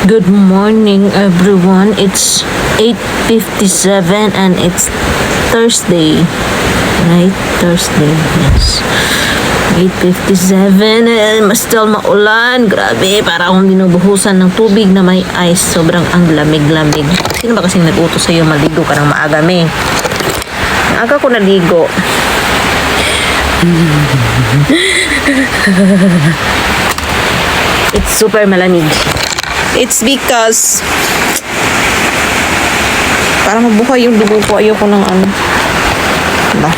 Good morning, everyone. It's 8:57 and it's Thursday. Right? Thursday. Yes. 8:57. Still maulan. Grabe. Para akong binubuhusan ng tubig na may ice. Sobrang ang lamig-lamig. Sino ba kasing nag-utos sa'yo maligo ka ng maagami? Aga ko naligo. It's super malamig. It's because para mabuhay yung dugo ko, ayoko ng ano. Diba?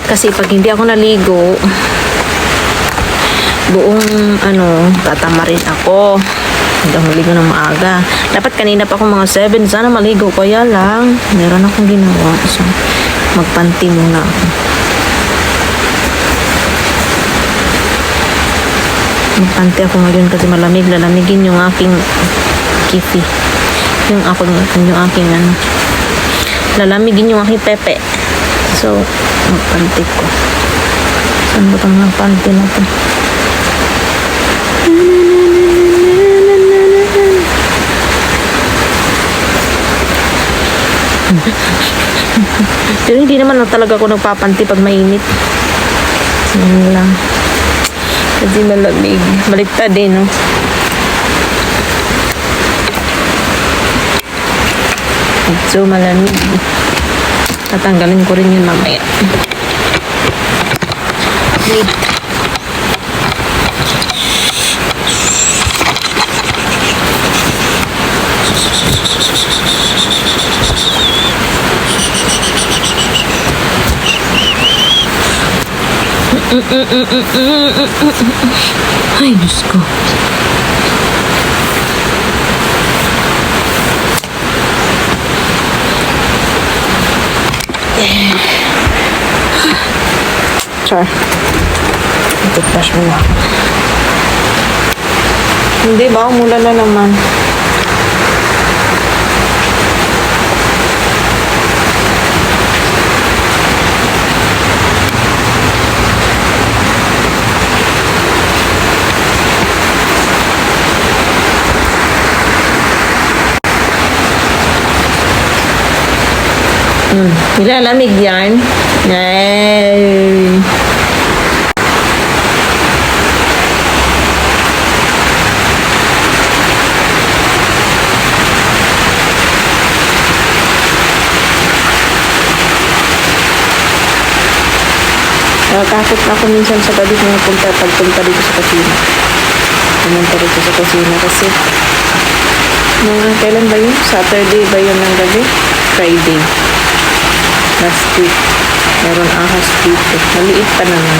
Kasi pag hindi ako naligo, buong tatama rin ako. Hindi ako maligo ng maaga. Dapat kanina pa ako mga 7. Sana maligo. Kaya lang, meron akong ginawa. So, magpanti muna ako. Magpanti ako ngayon kasi malamig. Lalamigin yung aking kifi. Yung aking lalamigin yung aking pepe. So, magpanti ko. Saan ba itong mga panty na ito? Pero hindi naman talaga ako nagpapanti pag mainit. Yan lang. Kasi malamig. Baliktad eh, no? So, malamig. Tatanggalin ko rin yun mamaya. Okay. Ay, Diyos ko. Char. Ito-flash mo na. Hindi ba? Umulan na naman. Nilalamig yan. Ay. Natatakot ako minsan sa gabi pagpunta dito sa kusina. Pumunta dito sa kusina kasi kailan ba yun? Saturday ba yun ng gabi? Friday. Last week. Meron ahas dito. Maliit pa naman.